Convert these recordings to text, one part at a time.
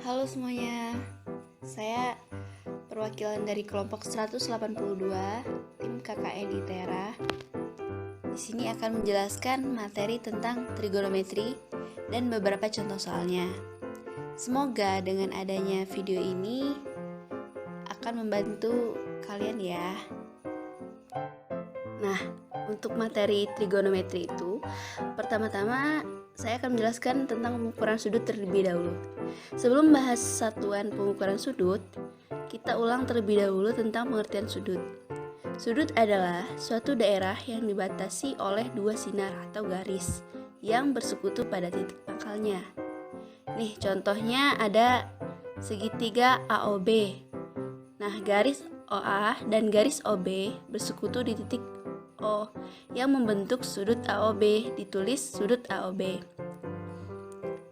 Halo semuanya, saya perwakilan dari kelompok 182 tim KKN ITERA. Di sini akan menjelaskan materi tentang trigonometri dan beberapa contoh soalnya. Semoga dengan adanya video ini akan membantu kalian ya. Nah, untuk materi trigonometri itu, pertama-tama saya akan menjelaskan tentang pengukuran sudut terlebih dahulu. Sebelum bahas satuan pengukuran sudut, kita ulang terlebih dahulu tentang pengertian sudut. Sudut adalah suatu daerah yang dibatasi oleh dua sinar atau garis yang bersekutu pada titik pangkalnya. Nih, contohnya ada segitiga AOB. Nah, garis OA dan garis OB bersekutu di titik O yang membentuk sudut AOB, ditulis sudut AOB.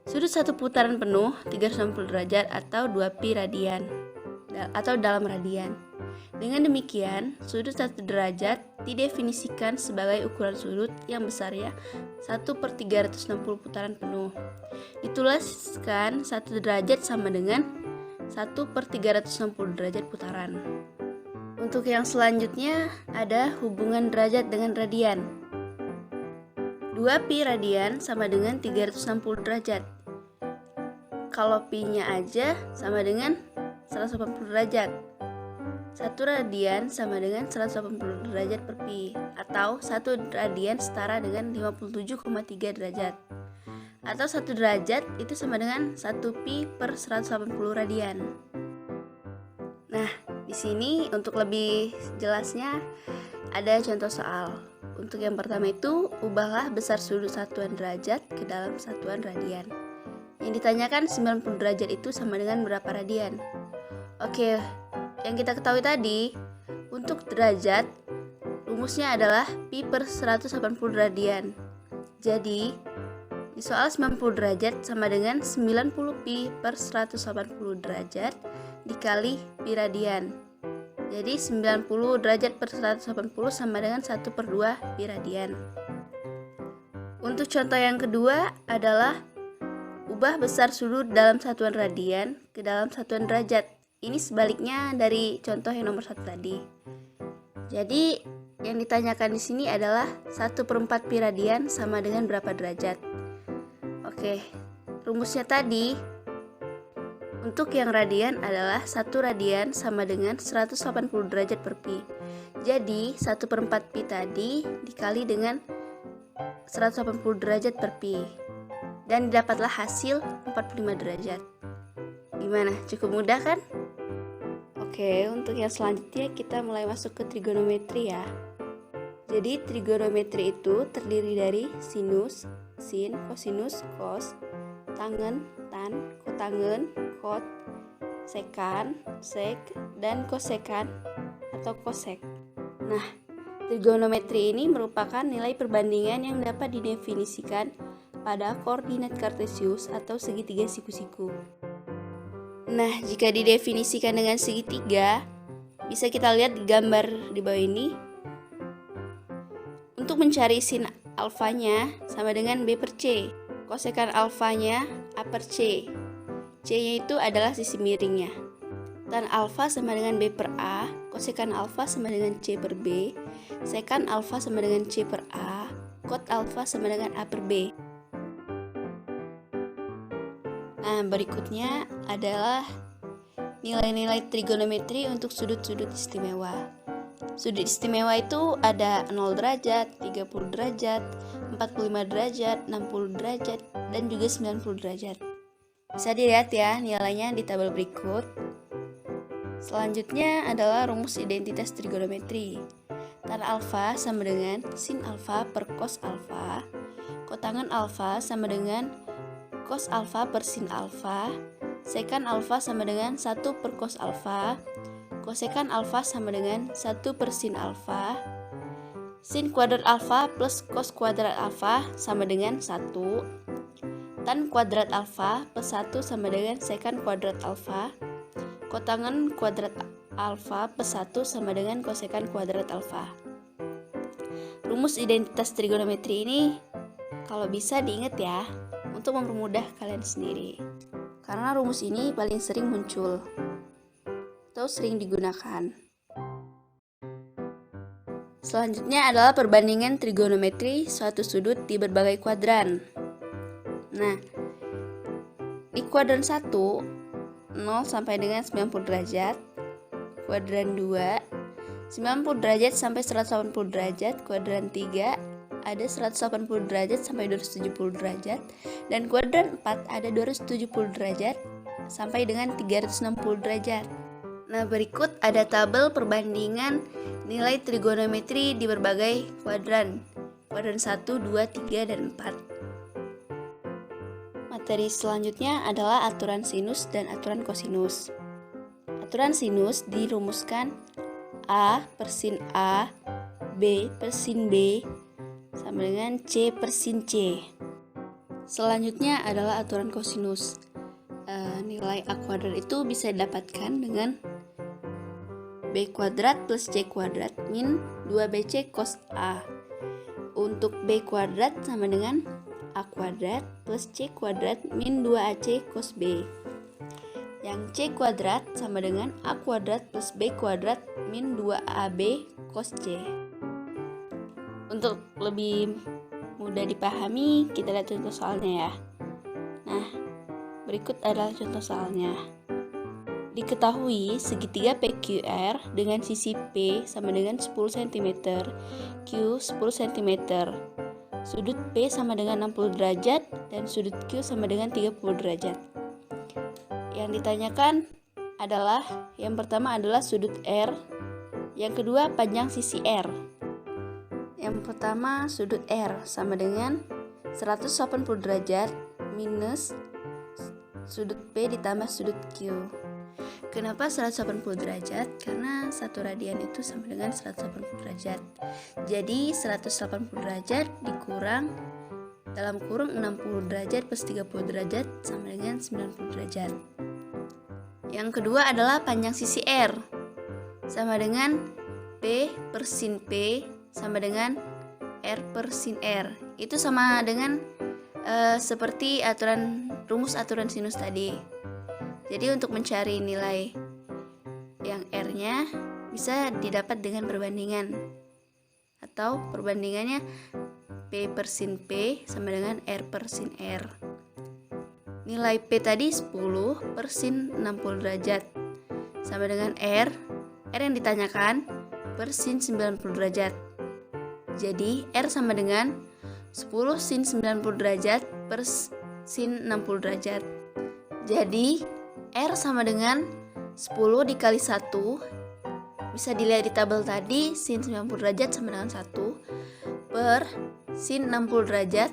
Sudut satu putaran penuh 360 derajat atau 2pi radian atau dalam radian. Dengan demikian, sudut 1 derajat didefinisikan sebagai ukuran sudut yang besarnya 1/360 putaran penuh. Dituliskan 1 derajat sama dengan 1/360 derajat putaran. Untuk yang selanjutnya ada hubungan derajat dengan radian. 2pi radian sama dengan 360 derajat. Kalau pi-nya aja sama dengan 180 derajat. 1 radian sama dengan 180 derajat per pi, atau 1 radian setara dengan 57,3 derajat. Atau 1 derajat itu sama dengan 1 pi per 180 radian. Nah, di sini untuk lebih jelasnya ada contoh soal. Untuk yang pertama itu, ubahlah besar sudut satuan derajat ke dalam satuan radian. Yang ditanyakan 90 derajat itu sama dengan berapa radian? Oke, yang kita ketahui tadi, untuk derajat rumusnya adalah pi per 180 radian. Jadi, di soal 90 derajat sama dengan 90 pi per 180 derajat dikali pi radian. Jadi 90 derajat per 180 sama dengan 1/2 pi radian. Untuk contoh yang kedua adalah ubah besar sudut dalam satuan radian ke dalam satuan derajat. Ini sebaliknya dari contoh yang nomor 1 tadi. Jadi yang ditanyakan di sini adalah 1/4 pi radian sama dengan berapa derajat. Oke, rumusnya tadi untuk yang radian adalah 1 radian sama dengan 180 derajat per pi. Jadi 1/4 pi tadi dikali dengan 180 derajat per pi. Dan didapatlah hasil 45 derajat. Gimana? Cukup mudah kan? Oke, untuk yang selanjutnya kita mulai masuk ke trigonometri ya. Jadi trigonometri itu terdiri dari sinus, sin, kosinus, kos, tangen, tan, kotangen, kot, sekan, sek, dan kosekan atau kosek. Nah, trigonometri ini merupakan nilai perbandingan yang dapat didefinisikan pada koordinat kartesius atau segitiga siku-siku. Nah, jika didefinisikan dengan segitiga, bisa kita lihat di gambar di bawah ini. Untuk mencari sin alfanya sama dengan B per C. Kosekan alfanya A per C. C-nya itu adalah sisi miringnya. Tan alfa sama dengan B per A. Kosekan alfa sama dengan C per B. Sekan alfa sama dengan C per A. Kot alfa sama dengan A per B. Nah, berikutnya adalah nilai-nilai trigonometri untuk sudut-sudut istimewa. Sudut istimewa itu ada 0 derajat, 30 derajat, 45 derajat, 60 derajat, dan juga 90 derajat. Bisa dilihat ya nilainya di tabel berikut. Selanjutnya adalah rumus identitas trigonometri. Tan alfa sama dengan sin alfa per cos alfa. Kotangen alfa sama dengan cos alfa per sin alfa. Sekan alfa sama dengan 1 per cos alfa. Kosekan alfa sama dengan 1 per sin alfa. Sin kuadrat alfa plus cos kuadrat alfa sama dengan 1. Tan kuadrat alfa plus 1 sama dengan sekan kuadrat alfa. Kotangen kuadrat alfa plus 1 sama dengan kosekan kuadrat alfa. Rumus identitas trigonometri ini kalau bisa diingat ya, untuk mempermudah kalian sendiri. Karena rumus ini paling sering muncul atau sering digunakan. Selanjutnya adalah perbandingan trigonometri suatu sudut di berbagai kuadran. Nah, di kuadran 1, 0 sampai dengan 90 derajat. Kuadran 2, 90 derajat sampai 180 derajat. Kuadran 3, ada 180 derajat sampai 270 derajat. Dan kuadran 4, ada 270 derajat sampai dengan 360 derajat. Nah, berikut ada tabel perbandingan nilai trigonometri di berbagai kuadran. Kuadran 1, 2, 3, dan 4. Materi selanjutnya adalah aturan sinus dan aturan kosinus. Aturan sinus dirumuskan A per sin A, B per sin B, sama dengan C per sin C. Selanjutnya adalah aturan kosinus. Nilai A kuadrat itu bisa didapatkan dengan B kuadrat plus C kuadrat min 2BC cos A. Untuk B kuadrat sama dengan A kuadrat plus C kuadrat min 2AC cos B. Yang C kuadrat sama dengan A kuadrat plus B kuadrat min 2AB cos C. Untuk lebih mudah dipahami, kita lihat contoh soalnya ya. Nah, berikut adalah contoh soalnya. Diketahui segitiga PQR dengan sisi P sama dengan 10 cm, Q 10 cm. Sudut P sama dengan 60 derajat dan sudut Q sama dengan 30 derajat. Yang ditanyakan adalah yang pertama adalah sudut R, yang kedua panjang sisi R. Yang pertama sudut R sama dengan 180 derajat minus sudut P ditambah sudut Q. Kenapa 180 derajat? Karena 1 radian itu sama dengan 180 derajat. Jadi 180 derajat dikurang dalam kurung 60 derajat plus 30 derajat sama dengan 90 derajat. Yang kedua adalah panjang sisi R. Sama dengan P per sin P sama dengan R per sin R. Itu sama dengan seperti rumus aturan sinus tadi. Jadi untuk mencari nilai yang R-nya bisa didapat dengan perbandingan. Atau perbandingannya P per sin P sama dengan R per sin R. Nilai P tadi 10 per sin 60 derajat sama dengan R yang ditanyakan per sin 90 derajat. Jadi R sama dengan 10 sin 90 derajat per sin 60 derajat. Jadi R sama dengan 10 dikali 1, bisa dilihat di tabel tadi, sin 90 derajat sama dengan 1 per sin 60 derajat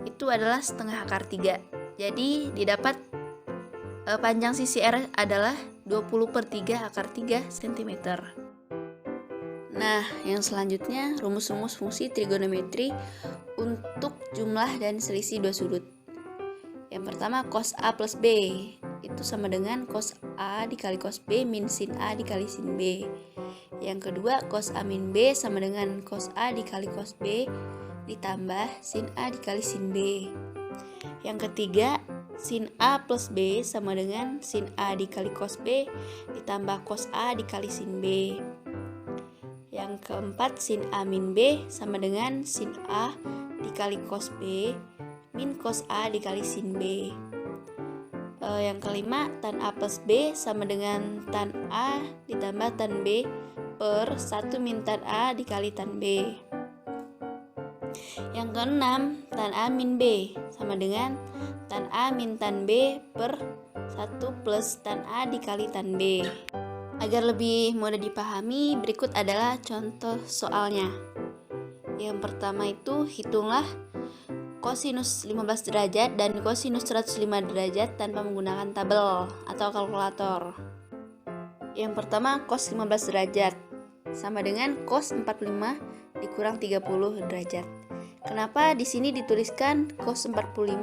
itu adalah setengah akar 3. Jadi didapat panjang sisi R adalah 20 per 3 akar 3 cm. Nah, yang selanjutnya rumus-rumus fungsi trigonometri untuk jumlah dan selisih dua sudut. Yang pertama cos A plus B itu sama dengan cos A dikali cos B min sin A dikali sin B. Yang kedua cos A min B sama dengan cos A dikali cos B ditambah sin A dikali sin B. Yang ketiga sin A plus B sama dengan sin A dikali cos B ditambah cos A dikali sin B. Yang keempat sin A min B sama dengan sin A dikali cos B min cos A dikali sin B. Yang kelima tan A plus B sama dengan tan A ditambah tan B per 1 min tan A dikali tan B. Yang keenam tan A min B sama dengan tan A min tan B per 1 plus tan A dikali tan B. Agar lebih mudah dipahami, berikut adalah contoh soalnya. Yang pertama itu hitunglah kosinus 15 derajat dan kosinus 105 derajat tanpa menggunakan tabel atau kalkulator. Yang pertama cos 15 derajat sama dengan cos 45 dikurang 30 derajat. Kenapa di sini dituliskan cos 45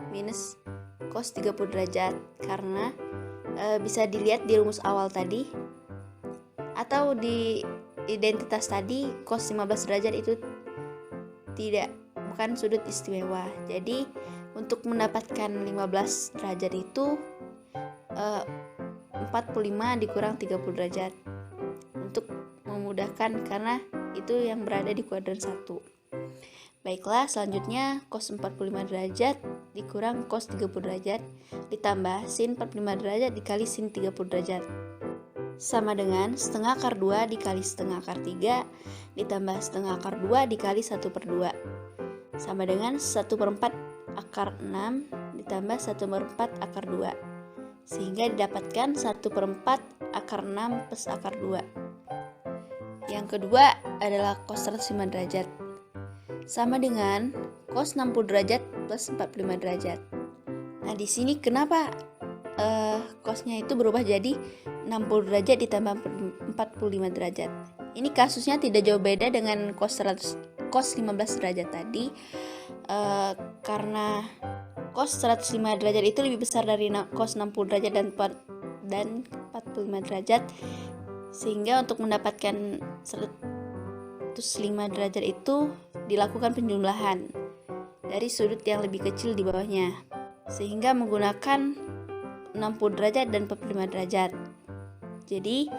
minus cos 30 derajat? Karena bisa dilihat di rumus awal tadi atau di identitas tadi cos 15 derajat itu tidak bukan sudut istimewa. Jadi untuk mendapatkan 15 derajat itu 45 dikurang 30 derajat untuk memudahkan karena itu yang berada di kuadran 1. Baiklah, selanjutnya cos 45 derajat dikurang cos 30 derajat ditambah sin 45 derajat dikali sin 30 derajat sama dengan setengah akar 2 dikali setengah akar 3 ditambah setengah akar 2 dikali 1/2 sama dengan 1/4 akar 6 ditambah 1/4 akar 2 sehingga didapatkan 1/4 akar 6 plus akar 2. Yang kedua adalah cos 105 derajat sama dengan cos 60 derajat plus 45 derajat. Nah, di sini kenapa cosnya itu berubah jadi 60 derajat ditambah 45 derajat? Ini kasusnya tidak jauh beda dengan cos 15 derajat tadi, karena cos 105 derajat itu lebih besar dari cos 60 derajat dan 45 derajat, sehingga untuk mendapatkan 105 derajat itu dilakukan penjumlahan dari sudut yang lebih kecil di bawahnya, sehingga menggunakan 60 derajat dan 45 derajat. Jadi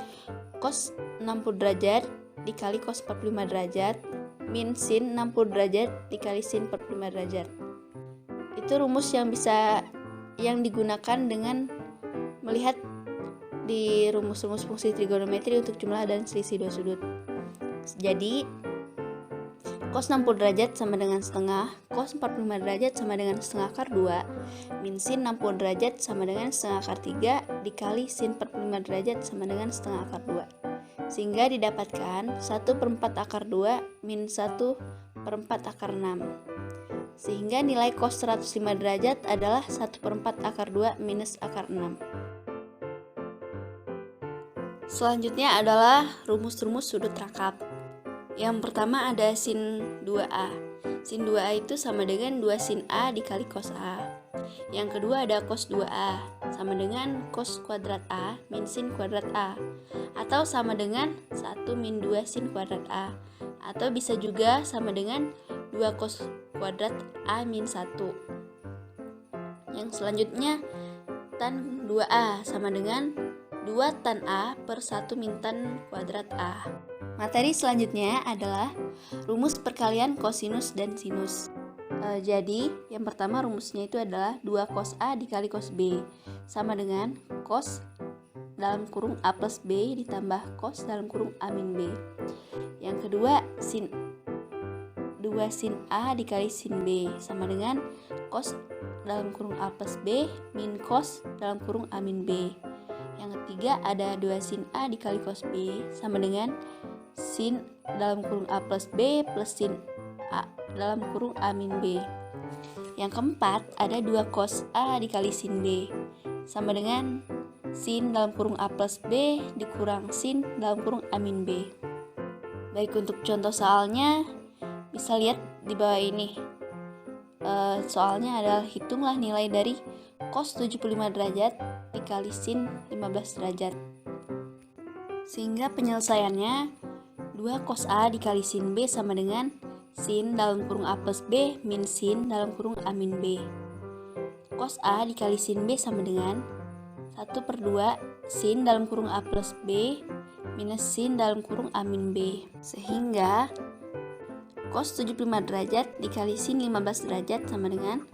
cos 60 derajat dikali cos 45 derajat min sin 60 derajat dikali sin 45 derajat. Itu rumus yang digunakan dengan melihat di rumus-rumus fungsi trigonometri untuk jumlah dan selisih dua sudut. Jadi cos 60 derajat sama dengan setengah cos 45 derajat sama dengan setengah akar 2 min sin 60 derajat sama dengan setengah akar 3 dikali sin 45 derajat sama dengan setengah akar 2 sehingga didapatkan 1/4 akar 2 min 1/4 akar 6 sehingga nilai cos 105 derajat adalah 1/4 akar 2 minus akar 6. Selanjutnya adalah rumus-rumus sudut rangkap. Yang pertama ada sin 2A. Sin 2A itu sama dengan 2 sin A dikali cos A. Yang kedua ada cos 2A, sama dengan cos kuadrat A min sin kuadrat A. Atau sama dengan 1 min 2 sin kuadrat A. Atau bisa juga sama dengan 2 cos kuadrat A min 1. Yang selanjutnya tan 2A sama dengan 2 tan A per 1 min tan kuadrat A. Materi selanjutnya adalah rumus perkalian kosinus dan sinus. Jadi yang pertama rumusnya itu adalah 2 cos A dikali cos B sama dengan cos dalam kurung A plus B ditambah cos dalam kurung A min B. Yang kedua 2 sin A dikali sin B sama dengan cos dalam kurung A plus B min cos dalam kurung A min B. Yang ketiga ada 2 sin A dikali cos B sama dengan sin dalam kurung A plus B plus sin A dalam kurung A min B. Yang keempat ada 2 cos A dikali sin B sama dengan sin dalam kurung A plus B dikurang sin dalam kurung A min B. Baik, untuk contoh soalnya bisa lihat di bawah ini. Soalnya adalah hitunglah nilai dari cos 75 derajat dikali sin 15 derajat. Sehingga penyelesaiannya 2 cos A dikali sin B sama dengan sin dalam kurung A plus B min sin dalam kurung A min B. Cos A dikali sin B sama dengan 1/2 sin dalam kurung A plus B minus sin dalam kurung A min B. Sehingga cos 75 derajat dikali sin 15 derajat sama dengan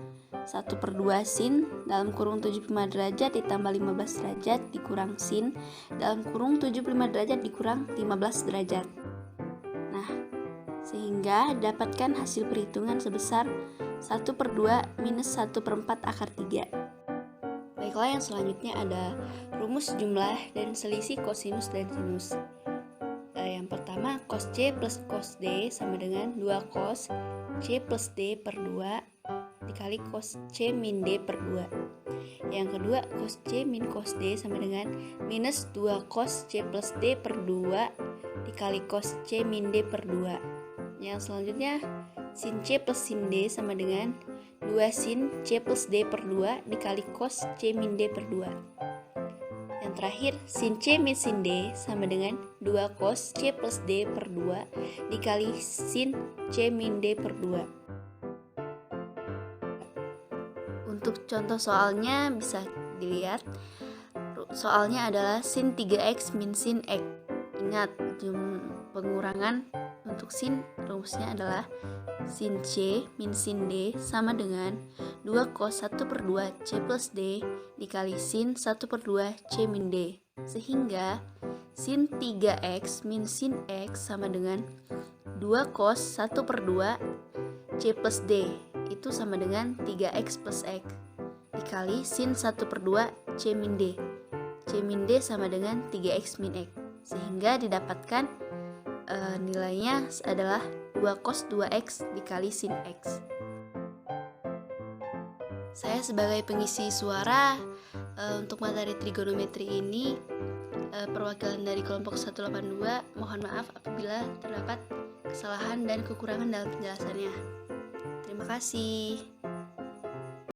1/2 sin dalam kurung 75 derajat ditambah 15 derajat dikurang sin dalam kurung 75 derajat dikurang 15 derajat. Nah, sehingga dapatkan hasil perhitungan sebesar 1/2 minus 1/4 akar 3. Baiklah, yang selanjutnya ada rumus jumlah dan selisih kosinus dan sinus. Yang pertama cos C plus cos D sama dengan 2 cos C plus D per 2 dikali cos C min D per 2. Yang kedua cos C min cos D sama dengan minus 2 cos C plus D per 2 dikali cos C min D per 2. Yang selanjutnya sin C plus sin D sama dengan 2 sin C plus D per 2 dikali cos C min D per 2. Yang terakhir sin C min sin D sama dengan 2 cos C plus D per 2 dikali sin C min D per 2. Untuk contoh soalnya bisa dilihat. Soalnya adalah sin 3x min sin x. Ingat, pengurangan untuk sin rumusnya adalah sin C min sin D sama dengan 2 cos 1/2 C plus D dikali sin 1/2 C min D. Sehingga sin 3x min sin x sama dengan 2 cos 1/2 C plus D, itu sama dengan 3x plus x dikali sin 1/2 C min D. C min D sama dengan 3x min x, sehingga didapatkan nilainya adalah 2 cos 2x dikali sin x. Saya sebagai pengisi suara untuk materi trigonometri ini, perwakilan dari kelompok 182, mohon maaf apabila terdapat kesalahan dan kekurangan dalam penjelasannya. Terima kasih.